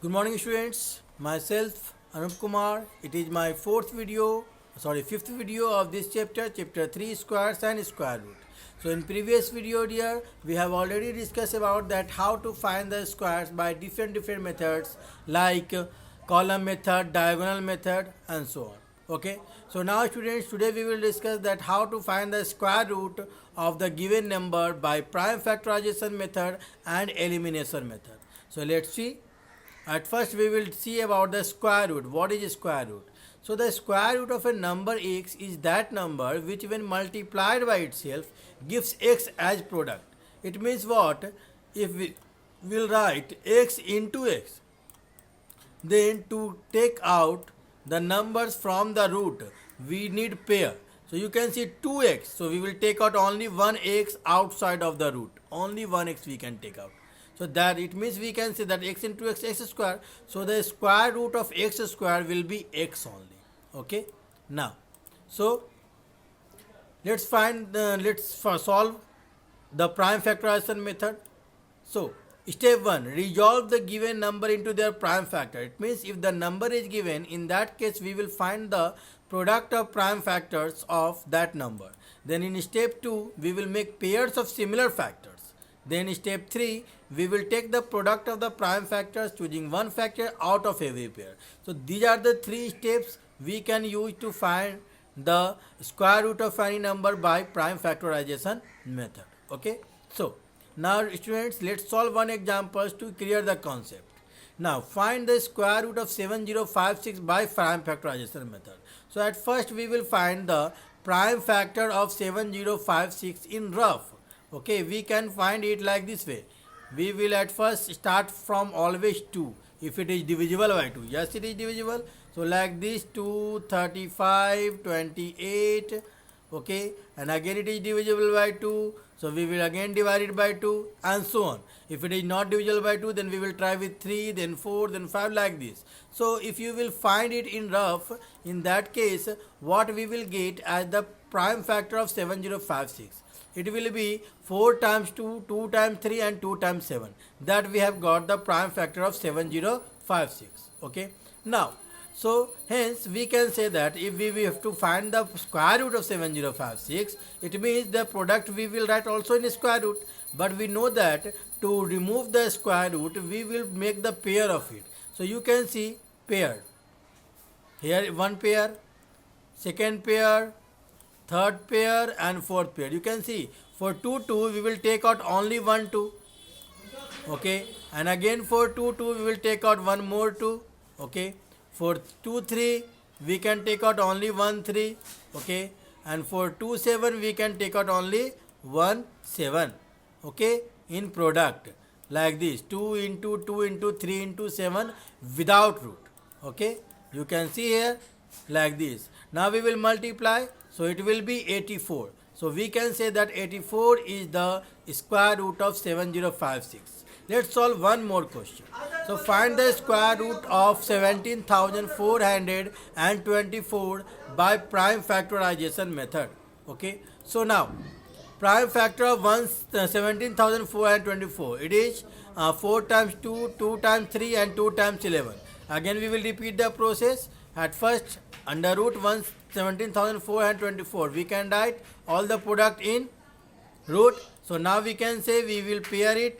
Good morning, students. Myself, Anup Kumar. It is my fifth video of this chapter 3, squares and square root. So, in previous video, dear, we have already discussed about that how to find the squares by different methods like column method, diagonal method, and so on. Okay. So now, students, today we will discuss that how to find the square root of the given number by prime factorization method and elimination method. So let's see. At first, we will see about the square root. What is square root? So, the square root of a number x is that number which, when multiplied by itself, gives x as product. It means what? If we will write x into x, then to take out the numbers from the root, we need pair. So you can see 2x. So we will take out only one x outside of the root. Only one x we can take out. So that it means we can say that x into x square. So the square root of x square will be x only. Okay. Now, so let's solve the prime factorization method. So step 1, resolve the given number into their prime factor. It means if the number is given, in that case we will find the product of prime factors of that number. Then in step 2, we will make pairs of similar factors. Then in step 3, we will take the product of the prime factors, choosing one factor out of every pair. So these are the 3 steps we can use to find the square root of any number by prime factorization method. Okay. So now, students, let's solve one example to clear the concept. Now, find the square root of 7056 by prime factorization method. So, at first we will find the prime factor of 7056 in rough. Okay, we can find it like this way. We will at first start from always 2 if it is divisible by 2. Yes, it is divisible. So, like this 2, 35, 28. Okay, and again it is divisible by 2. So we will again divide it by 2 and so on. If it is not divisible by 2, then we will try with 3, then 4, then 5 like this. So if you will find it in rough, in that case, what we will get as the prime factor of 7056? It will be 4 times 2, 2 times 3 and 2 times 7. That we have got the prime factor of 7056. Okay. Now, so hence we can say that if we have to find the square root of 7056, it means the product we will write also in square root. But we know that to remove the square root, we will make the pair of it. So you can see pair. Here one pair, second pair, third pair and fourth pair. You can see for 2, 2 we will take out only 1, 2. Okay. And again for 2, 2 we will take out one more 2. Okay. For 2, 3 we can take out only 1, 3. Okay. And for 2, 7 we can take out only 1, 7. Okay. In product like this 2 into 2 into 3 into 7 without root. Okay. You can see here like this. Now we will multiply. So it will be 84. So we can say that 84 is the square root of 7056. Let's solve one more question. So find the square root of 17,424 by prime factorization method. Okay. So now prime factor of 17,424. It is 4 times 2, 2 times 3 and 2 times 11. Again we will repeat the process. At first under root 17,424 we can write all the product in root. So now we can say we will pair it.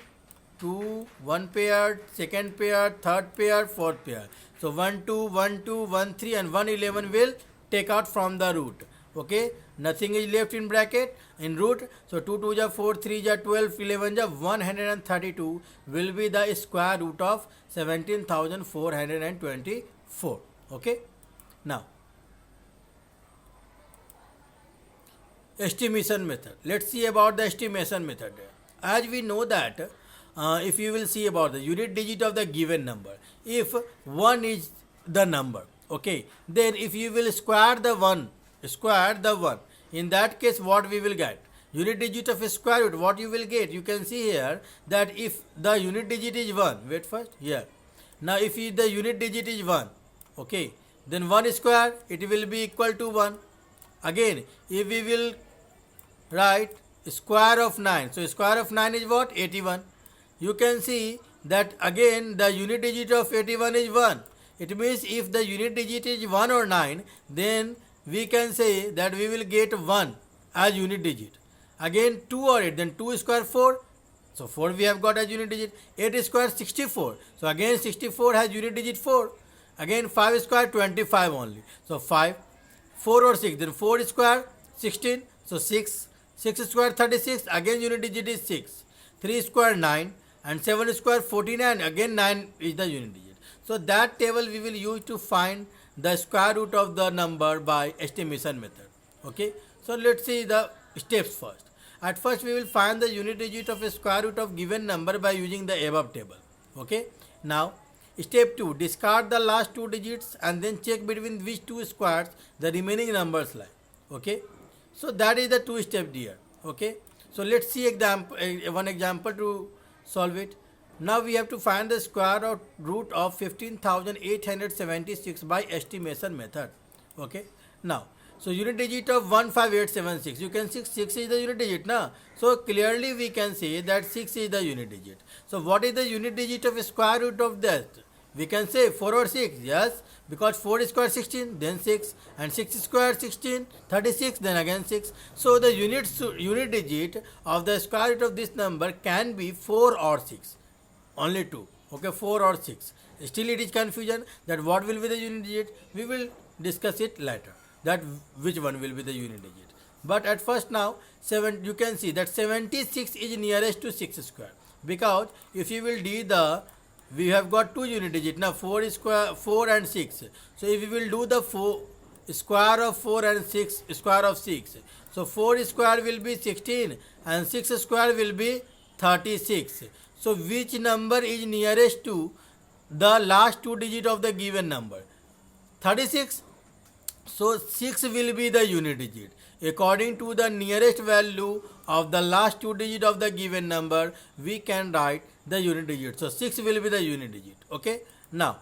2, 1 pair, second pair, third pair, fourth pair. So 1, 2, 1, 2, 1, 3 and 1, 11 will take out from the root. Okay, nothing is left in bracket in root. So 2, 2 ja 4, 3 ja 12, 11 ja 132 will be the square root of 17,424. Okay, now estimation method. Let's see about the estimation method. As we know that if you will see about the unit digit of the given number, if 1 is the number, okay, then if you will square the 1, in that case what we will get? Unit digit of a square root, what you will get? You can see here that if the unit digit is 1, wait first, here. Now if the unit digit is 1, okay, then 1 square, it will be equal to 1. Again, if we will write square of 9, so square of 9 is what? 81. You can see that again the unit digit of 81 is 1. It means if the unit digit is 1 or 9, then we can say that we will get 1 as unit digit. Again 2 or 8, then 2 square 4. So 4 we have got as unit digit. 8 square 64. So again 64 has unit digit 4. Again 5 square 25 only. So 5. 4 or 6, then 4 square 16. So 6. 6 square 36. Again unit digit is 6. 3 square 9. And 7 square 49. Again 9 is the unit digit. So that table we will use to find the square root of the number by estimation method. Okay. So let's see the steps first. At first we will find the unit digit of a square root of given number by using the above table. Okay. Now step 2, discard the last two digits and then check between which two squares the remaining numbers lie. Okay. So that is the two step here. Okay. So let's see one example to solve it. Now we have to find the square root of 15,876 by estimation method. Okay. Now, so unit digit of 15876. You can see 6 is the unit digit now. So clearly we can say that 6 is the unit digit. So what is the unit digit of square root of that? We can say 4 or 6. Yes, because 4 square 16, then 6, and 6 square 16, 36, then again 6. So the unit digit of the square root of this number can be 4 or 6. Only two. Okay, 4 or 6. Still it is confusion that what will be the unit digit. We will discuss it later. That which one will be the unit digit. But at first now, you can see that 76 is nearest to 6 square. Because if you will do we have got two unit digit now, 4 and 6. So if we will do the square of 4 and 6 square of 6. So 4 square will be 16 and 6 square will be 36. So which number is nearest to the last two digit of the given number? 36. So 6 will be the unit digit. According to the nearest value of the last two digit of the given number, we can write the unit digit. So 6 will be the unit digit. Okay. Now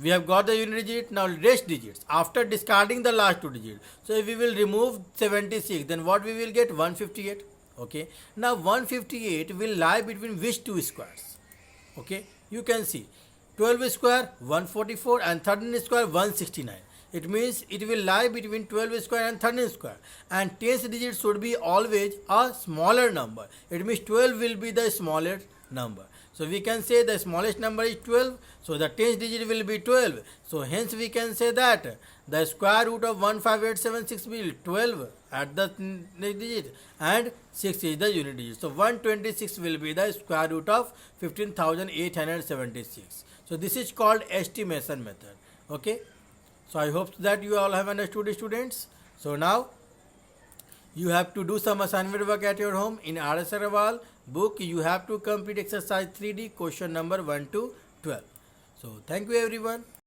we have got the unit digit. Now rest digits after discarding the last two digits. So if we will remove 76, then what we will get? 158. Okay. Now 158 will lie between which two squares? Okay. You can see 12 square 144 and 13 square 169. It means it will lie between 12 square and 13 square. And 10th digit should be always a smaller number. It means 12 will be the smallest number. So we can say the smallest number is 12. So the 10th digit will be 12. So hence we can say that the square root of 15876 will be 12 at the next digit and 6 is the unit digit. So 126 will be the square root of 15,876. So this is called estimation method. Okay. So I hope that you all have understood, students. So now you have to do some assignment work at your home. In R.S. Agarwal book, you have to complete exercise 3D question number 1 to 12. So thank you everyone.